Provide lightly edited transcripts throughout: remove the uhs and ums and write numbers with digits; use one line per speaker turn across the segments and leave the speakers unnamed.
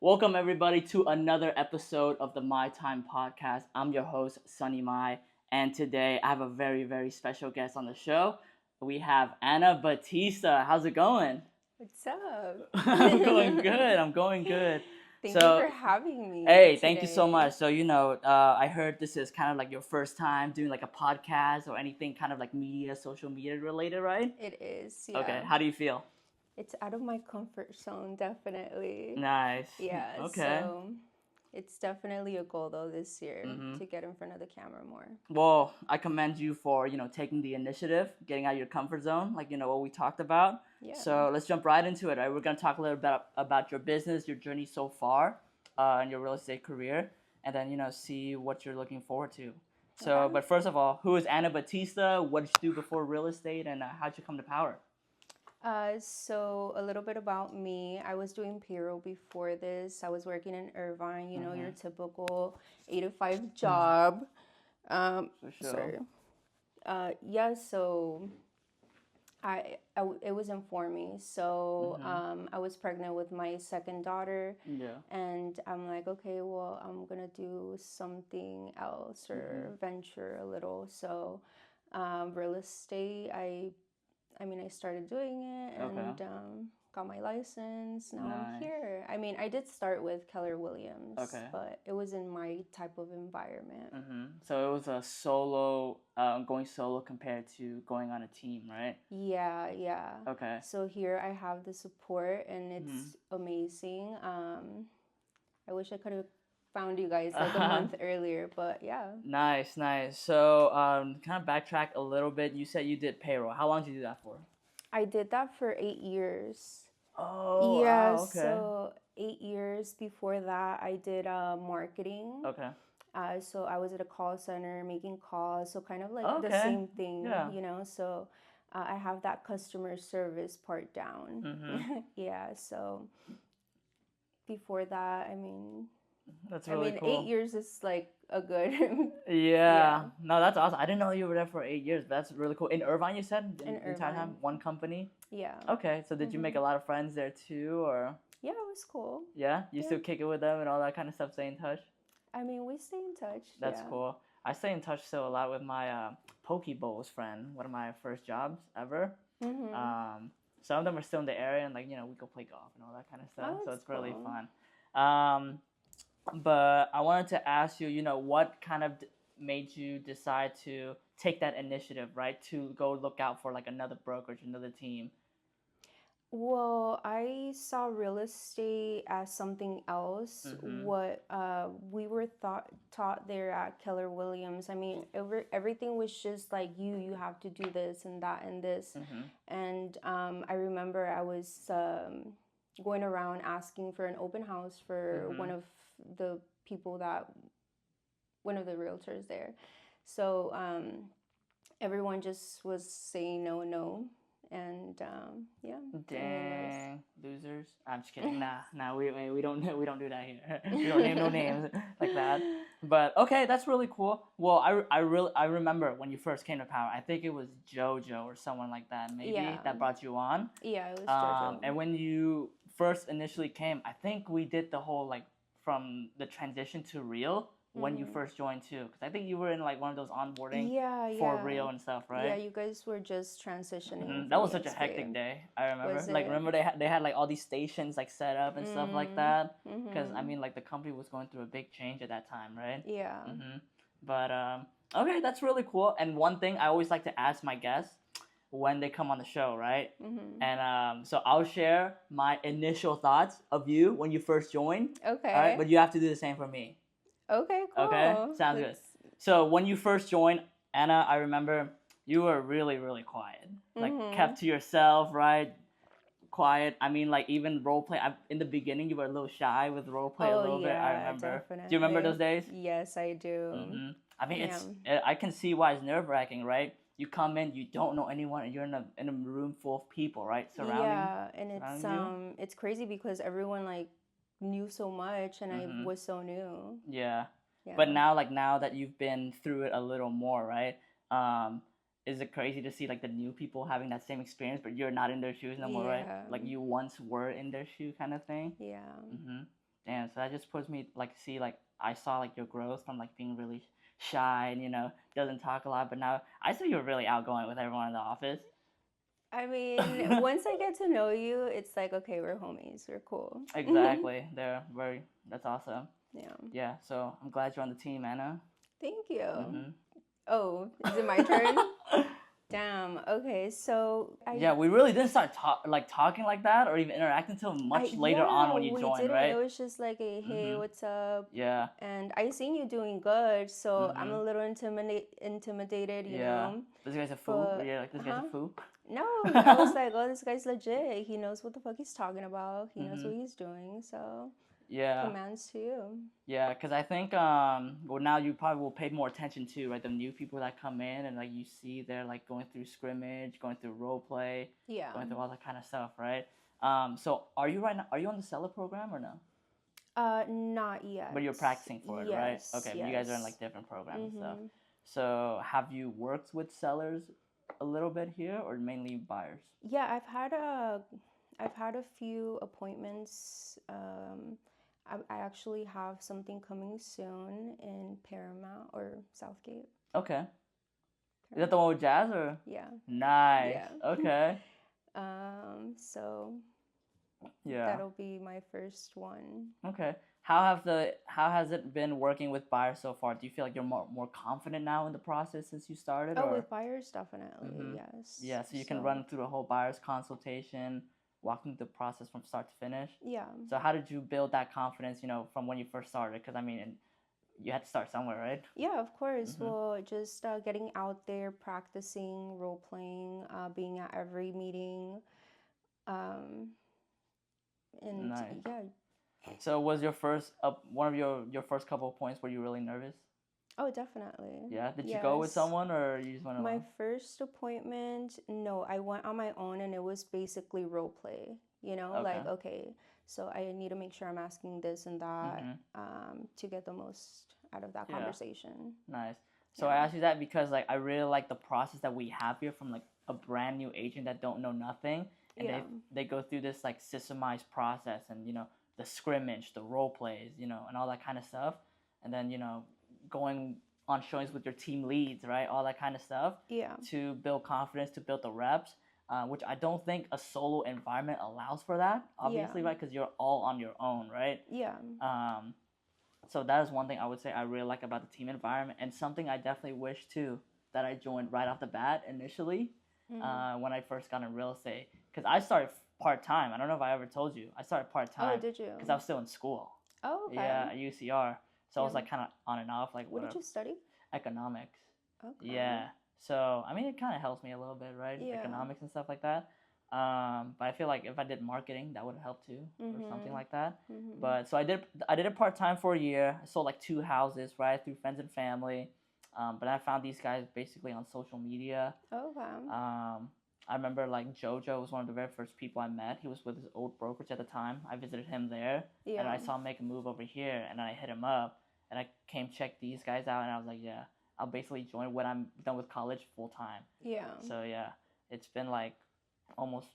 Welcome everybody to another episode of the My Time podcast. I'm your host, Sunny Mai, and today I have a very, very special guest on the show. We have Ana Bautista. How's it going?
What's up?
I'm going good. I'm going good.
Thank you for having me.
Hey, thank you so much. So, I heard this is kind of like your first time doing like a podcast or anything kind of like media, social media related, right?
It is, yeah.
Okay, how do you feel?
It's out of my comfort zone, definitely.
Nice.
Yeah,
Okay.
so it's definitely a goal though this year to get in front of the camera more.
Well, I commend you for, taking the initiative, getting out of your comfort zone, like, what we talked about.
Yeah.
So let's jump right into it, right? We're going to talk a little bit about your business, your journey so far, and your real estate career, and then, see what you're looking forward to. So,
Okay.
But first of all, who is Ana Bautista? What did you do before real estate, and how'd you come to power?
So a little bit about me. I was doing payroll before this. I was working in Irvine, your typical 8 to 5 job.
For sure.
Sorry. So it wasn't for me. So I was pregnant with my second daughter.
Yeah.
And I'm like, okay, well, I'm going to do something else or venture a little. So real estate, I started doing it and got my license. Now I'm here. I did start with Keller Williams, but it was in my type of environment.
So it was a solo, going solo compared to going on a team, right?
Yeah.
Okay.
So here I have the support and it's amazing. I wish I could have found you guys like a month earlier, but yeah.
Nice. So, kind of backtrack a little bit. You said you did payroll. How long did you do that for?
I did that for 8 years.
Oh,
yeah.
wow, okay.
So 8 years before that, I did marketing.
Okay.
So I was at a call center making calls. So kind of like the same thing, So I have that customer service part down. Yeah. So before that,
That's really cool.
8 years is like a good.
Yeah. No, that's awesome. I didn't know you were there for 8 years. But that's really cool. In Irvine, you said?
In
entire time?
Irvine.
One company?
Yeah.
Okay. So did you make a lot of friends there too, or?
Yeah, it was cool.
Yeah? You still kick it with them and all that kind of stuff, stay in touch?
We stay in touch.
That's cool. I stay in touch still a lot with my Poke Bowls friend, one of my first jobs ever. Some of them are still in the area and we go play golf and all that kind of stuff. So it's really fun. But I wanted to ask you, what kind of made you decide to take that initiative, right? To go look out for like another brokerage, another team.
Well, I saw real estate as something else. What we were taught there at Keller Williams. Everything was just like you have to do this and that and this. And I remember I was going around asking for an open house for one of the realtors there. So everyone just was saying no. And yeah.
Dang, losers! I'm just kidding. Nah, we don't do that here. We don't name no names like that. But okay, that's really cool. Well, I remember when you first came to power. I think it was JoJo or someone like that, maybe that brought you on.
Yeah, it was JoJo.
And when you first initially came, I think we did the whole from the transition to real. When you first joined too, because I think you were in one of those onboarding for real and stuff, right?
Yeah, you guys were just transitioning.
That was such a hectic day. I remember. Remember they had all these stations set up and stuff like that. Because the company was going through a big change at that time, right?
Yeah.
But okay, that's really cool. And one thing I always like to ask my guests when they come on the show, right? And so I'll share my initial thoughts of you when you first joined.
Okay.
All right, but you have to do the same for me.
Okay, cool.
Okay, sounds good. So when you first joined, Ana, I remember you were really, really quiet. Kept to yourself, right? Quiet. Even role play. In the beginning, you were a little shy with role play a little bit. I remember.
Definitely.
Do you remember those days?
Yes, I do.
I can see why it's nerve-wracking, right? You come in, you don't know anyone, and you're in a room full of people, right?
Surrounding. And it's crazy because everyone knew so much and I was so new.
Yeah. But now that you've been through it a little more, right? Is it crazy to see the new people having that same experience, but you're not in their shoes no more, right? You once were in their shoe kind of thing.
Yeah.
Damn, so that just puts me like see like I saw like your growth from like being really shy and doesn't talk a lot, but now I see you're really outgoing with everyone in the office.
I mean, once I get to know you, it's like, okay, we're homies, we're cool.
Exactly. They're very. That's awesome.
Yeah.
Yeah. So I'm glad you're on the team, Anna.
Thank you.
Mm-hmm.
Oh, is it my turn? Damn. Okay, so
yeah, we really didn't start talking like that or even interacting until much later on when you
we
joined,
didn't.
right?
It was just like a hey, what's up?
Yeah.
And I seen you doing good, so I'm a little intimidated, you know.
This guy's a fool. But, yeah, like this guy's a fool.
No, I was like, oh, this guy's legit. He knows what the fuck he's talking about. He knows what he's doing. So
yeah,
commands to you.
Yeah, because I think well now you probably will pay more attention to right the new people that come in and like you see they're like going through scrimmage, going through role play, going through all that kind of stuff, right? So are you on the seller program or no?
Not yet.
But you're practicing for it, right? Okay, but you guys are in like different programs and stuff. So have you worked with sellers a little bit here or mainly buyers?
Yeah, I've had a few appointments. I actually have something coming soon in Paramount or Southgate.
Okay. Paramount. Is that the one with Jazz or?
Yeah.
Nice. Yeah. Okay.
So
yeah,
that'll be my first one.
Okay. How has it been working with buyers so far? Do you feel like you're more confident now in the process since you started?
Oh, with buyers, definitely, yes.
Yeah, so you can run through the whole buyer's consultation, walking the process from start to finish.
Yeah.
So how did you build that confidence, from when you first started? Because I mean, you had to start somewhere, right?
Yeah, of course. Well, just getting out there, practicing, role playing, being at every meeting, and
nice.
Yeah.
So was your first one of your first couple of points were you really nervous?
Oh, definitely.
Yeah. Did you go with someone or you just went alone?
My first appointment, no, I went on my own and it was basically role play. Like, okay, so I need to make sure I'm asking this and that to get the most out of that conversation.
Nice. So I asked you that because like I really like the process that we have here from like a brand new agent that don't know nothing, and they go through this like systemized process and the scrimmage, the role plays, and all that kind of stuff, and then going on showings with your team leads, right? All that kind of stuff.
Yeah.
To build confidence, to build the reps, which I don't think a solo environment allows for that, obviously, right? Because you're all on your own, right?
Yeah.
So that is one thing I would say I really like about the team environment, and something I definitely wish too that I joined right off the bat initially when I first got in real estate. Because I started part-time. I don't know if I ever told you. I started part-time.
Oh, did you?
Because I was still in school.
Oh, okay.
Yeah, at UCR. So I was like kind of on and off. Like
what did you study?
Economics.
Okay.
Yeah. So I mean, it kind of helps me a little bit, right?
Yeah.
Economics and stuff like that. But I feel like if I did marketing, that would have helped too, or something like that. But so I did it part-time for a year. I sold like 2 houses, right, through friends and family. But I found these guys basically on social media.
Okay.
I remember like Jojo was one of the very first people I met. He was with his old brokerage at the time. I visited him there, and I saw him make a move over here, and I hit him up, and I came check these guys out, and I was like, yeah, I'll basically join when I'm done with college full time.
Yeah.
So yeah, it's been like almost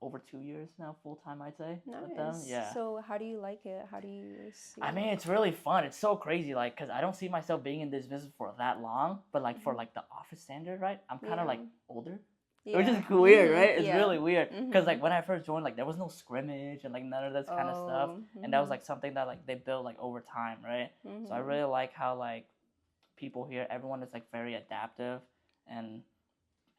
over 2 years now, full time, I'd say.
Nice.
With them. Yeah.
So how do you like it? How do you see
I mean, it's really fun. It's so crazy, like, because I don't see myself being in this business for that long, but like for like the office standard, right? I'm kind of like older. Which is weird, right? It's really weird. Because like when I first joined, like there was no scrimmage and like none of this kind of stuff. And that was like something that like they built like over time, right? So I really like how like people here, everyone is like very adaptive and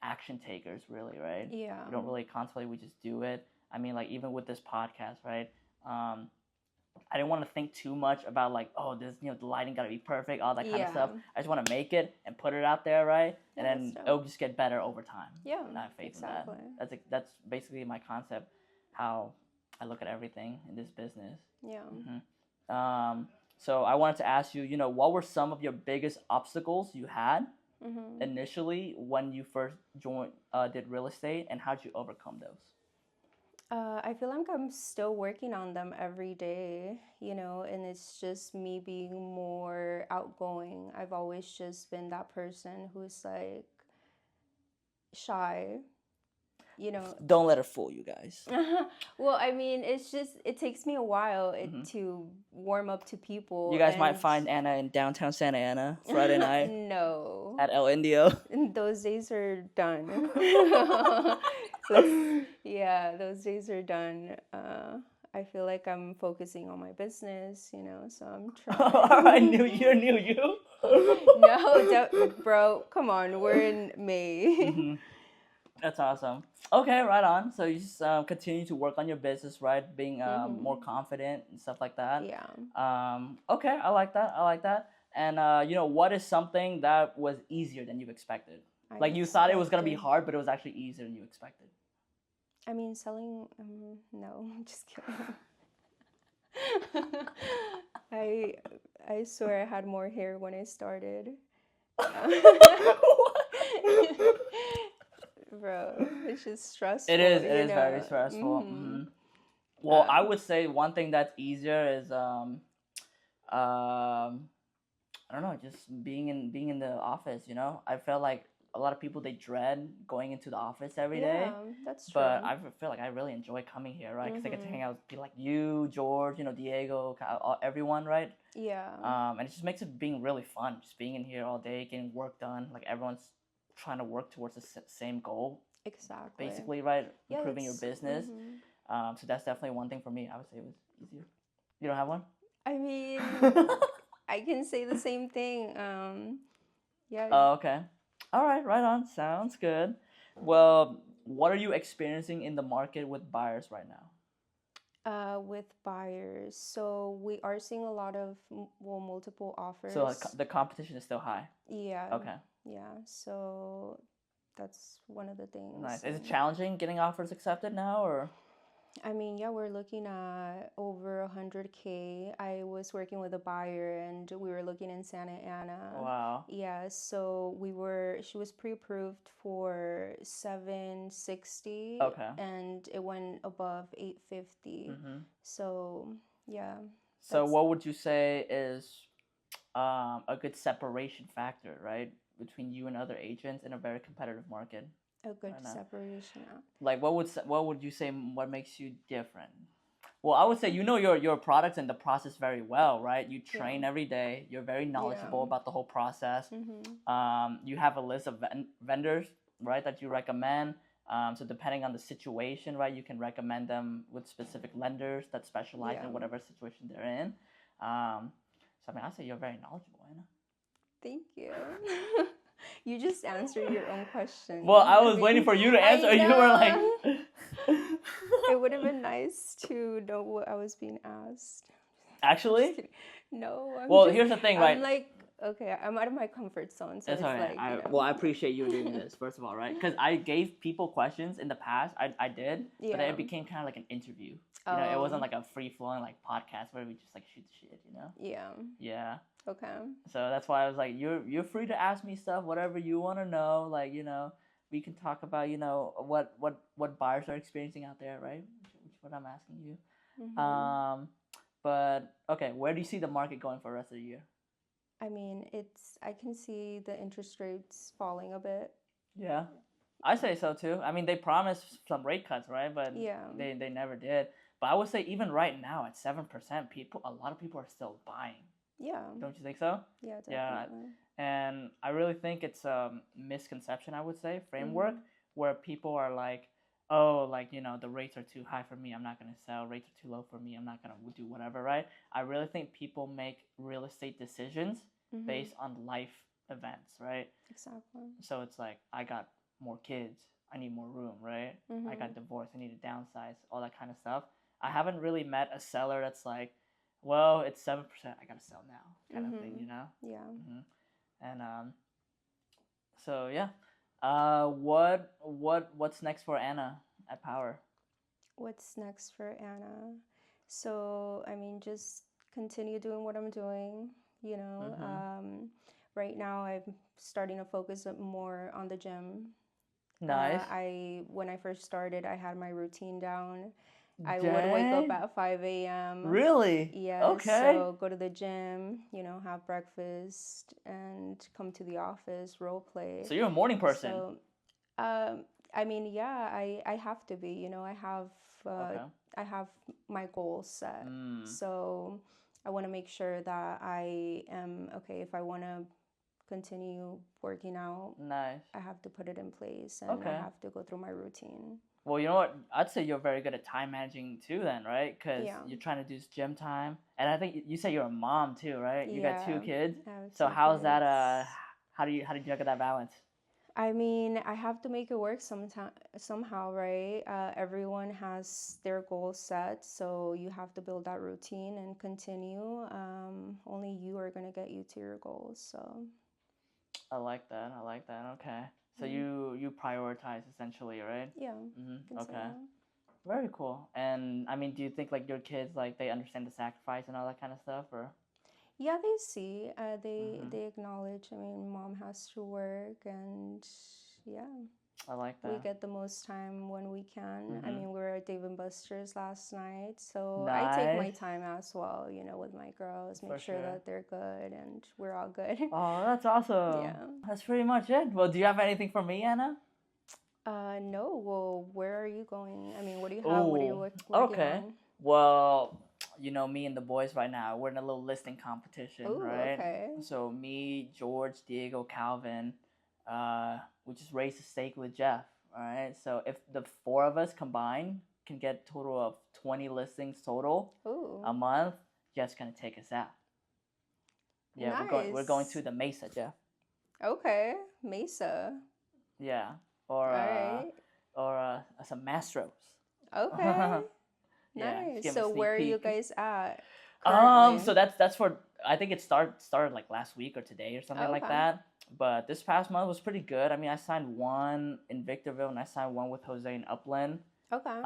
action takers, really, right?
Yeah.
We don't really contemplate, we just do it. I mean, like even with this podcast, right? I didn't want to think too much about like, oh, this, the lighting got to be perfect, all that kind of stuff. I just want to make it and put it out there, right? And then it'll just get better over time.
Yeah,
and I have faith in that. That's basically my concept, how I look at everything in this business.
Yeah.
So I wanted to ask you, what were some of your biggest obstacles you had initially when you first did real estate, and how'd you overcome those?
I feel like I'm still working on them every day, and it's just me being more outgoing. I've always just been that person who's like shy. you know.
Don't let her fool you guys.
Well, I mean, it's just, it takes me a while to warm up to people.
You guys might find Anna in downtown Santa Ana Friday night.
No.
At El Indio.
Those days are done. Yeah, those days are done. I feel like I'm focusing on my business, you know, so I'm trying.
I knew you.
No, bro, come on, we're in May.
That's awesome. Okay, right on. So you just continue to work on your business, right? Being more confident and stuff like that.
Yeah.
Okay, I like that. And what is something that was easier than you expected? Like you thought it was gonna be hard, but it was actually easier than you expected.
I mean, selling. No, I'm just kidding. I swear I had more hair when I started. Bro, it's just stressful.
It is very stressful. Well, I would say one thing that's easier is I don't know, just being in the office. You know, I felt like a lot of people, they dread going into the office every day.
Yeah, that's true.
But I feel like I really enjoy coming here, right? Because I get to hang out with people like you, George, Diego, everyone, right?
Yeah.
And it just makes it being really fun, just being in here all day, getting work done. Like everyone's trying to work towards the same goal.
Exactly.
Basically, right? Improving your business. So that's definitely one thing for me. I would say it was easier. You don't have one?
I mean, I can say the same thing. Yeah.
Oh, okay. All right, right on. Sounds good. Well, what are you experiencing in the market with buyers right now?
With buyers, so we are seeing a lot of multiple offers.
So the competition is still high.
Yeah.
Okay.
Yeah. So that's one of the things.
Nice. Is it challenging getting offers accepted now, or?
I mean, yeah, we're looking at over 100K. I was working with a buyer and we were looking in Santa Ana.
Wow.
Yeah, so she was pre-approved for 760.
Okay.
And it went above 850. So, yeah.
So what would you say is a good separation factor, right, between you and other agents in a very competitive market?
A good separation.
Like what would you say, what makes you different? Well, I would say your products and the process very well, right? You train every day. You're very knowledgeable about the whole process. You have a list of vendors, right, that you recommend. So depending on the situation, right, you can recommend them with specific lenders that specialize in whatever situation they're in. So I mean, I'd say you're very knowledgeable, Anna.
Thank you. You just answered your own question.
Well, I was waiting for you to answer. You were like...
It would have been nice to know what I was being asked.
Actually?
No.
Here's the thing, right?
I'm like, okay, I'm out of my comfort zone. So
it's okay. Well, I appreciate you doing this, first of all, right? Because I gave people questions in the past. I did. Yeah. But then it became kind of like an interview. You know, it wasn't like a free-flowing like podcast where we just like shoot the shit, you know?
Yeah.
Yeah.
Okay.
So that's why I was like, you're free to ask me stuff, whatever you want to know. Like, we can talk about, what buyers are experiencing out there, right? Which is what I'm asking you. But okay, where do you see the market going for the rest of the year?
I mean, I can see the interest rates falling a bit.
Yeah. I say so too. I mean, they promised some rate cuts, right? But they never did. But I would say even right now at 7%, a lot of people are still buying.
Yeah.
Don't you think so?
Yeah, definitely.
Yeah. And I really think it's a misconception, I would say, framework, where people are like, oh, like, the rates are too high for me, I'm not going to sell. Rates are too low for me, I'm not going to do whatever, right? I really think people make real estate decisions based on life events, right?
Exactly.
So it's like, I got more kids, I need more room, right? I got divorced, I need to downsize, all that kind of stuff. I haven't really met a seller that's like, well, it's 7%, I gotta sell now, kind of thing,
Yeah.
And so yeah, what's next for Anna at Power?
What's next for Anna? So I mean, just continue doing what I'm doing. Right now I'm starting to focus more on the gym.
Nice.
When I first started, I had my routine down. I would wake up at 5 a.m.
Really?
Yeah.
Okay.
So go to the gym, have breakfast, and come to the office, role play.
So you're a morning person.
So, I mean, yeah, I have to be.
Okay.
I have my goals set.
Mm.
So I want to make sure that I am okay. If I want to continue working out,
Nice.
I have to put it in place, and I
Okay.
have to go through my routine.
Well, you know what? I'd say you're very good at time managing too, then, right? Because
Yeah.
you're trying to do this gym time, and I think you say you're a mom too, right? You got 2
Yeah,
kids.
I have
So
2
how's that?
kids.
How do you juggle that balance?
I mean, I have to make it work somehow, right? Everyone has their goals set, so you have to build that routine and continue. Only you are gonna get you to your goals. So
I like that. I like that. Okay. So
mm,
you prioritize essentially, right?
yeah,
Okay.
consider.
Very cool. And I mean, do you think like your kids like they understand the sacrifice and all that kind of stuff, or?
Yeah, they see.
Mm-hmm.
They acknowledge. I mean, mom has to work, and yeah.
I like
We
that.
get the most time when we can. I
Mm-hmm.
mean, we were at Dave and Buster's last night, so I take my
Nice.
time as well, with my girls, make
For
sure
sure.
that they're good and we're all good.
Oh, that's awesome.
Yeah.
That's pretty much it. Well, do you have anything for me, Anna?
No. Well, where are you going? I mean, what do you have? What are you
Oh,
working
okay.
on?
Well, me and the boys right now, we're in a little listing competition,
Oh,
right?
okay.
So me, George, Diego, Calvin, we just raised a stake with Jeff. All right. So if the 4 of us combined can get a total of 20 listings total a
Ooh,
month, Jeff's gonna take us out. Yeah, we're going
nice.
to the Mesa, Jeff.
Okay, Mesa.
Yeah, or
All right.
some Mastros.
Okay,
Yeah, just
nice.
give me a
So
sneak
where are you
peek.
guys at currently?
So that's for, I think it started like last week or today or something like
Okay.
that. But this past month was pretty good. I mean, I signed one in Victorville and I signed one with Jose in Upland.
Okay.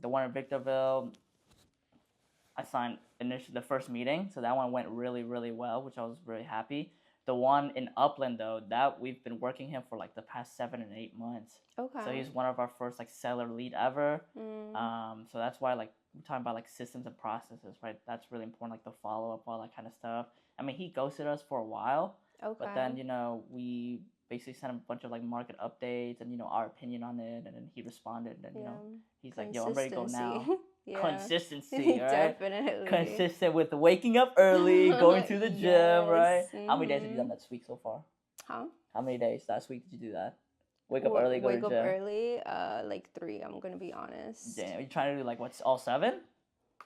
The one in Victorville, I signed initially the first meeting, so that one went really, really well, which I was really happy. The one in Upland though, that we've been working him for like the past 7 and 8 months.
Okay.
So he's one of our first like seller lead ever.
Mm.
So that's why like we're talking about like systems and processes, right? That's really important, like the follow up, all that kind of stuff. I mean, he ghosted us for a while,
Okay.
but then we basically sent him a bunch of like market updates and our opinion on it, and then he responded, and he's like, "Yo, I'm ready to go now."
Yeah.
Consistency, right?
Definitely.
Consistent with waking up early, going to the gym, right?
Yes.
How many days have you done that this week so far?
Huh?
How many days last week did you do that? Wake up early, go to
Wake
the
up
gym.
early, like 3. I'm gonna be honest.
Damn, are you trying to do like what's all 7?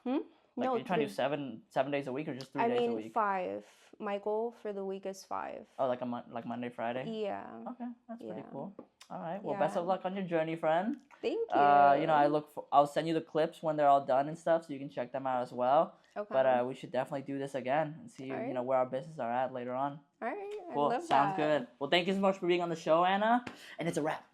Like
No,
you're trying to
3.
do 7 days a week or just 3
I
days a
mean,
week?
5. My goal for the week is 5.
Oh, like Monday, Friday.
Yeah.
Okay, that's pretty
Yeah.
cool. All right. Well,
Yeah.
best of luck on your journey, friend.
Thank you.
I'll send you the clips when they're all done and stuff, so you can check them out as well.
Okay.
But we should definitely do this again and see,
All right.
where our businesses are at later on.
All right.
Cool.
I love
Sounds
that.
good. Well, thank you so much for being on the show, Anna. And it's a wrap.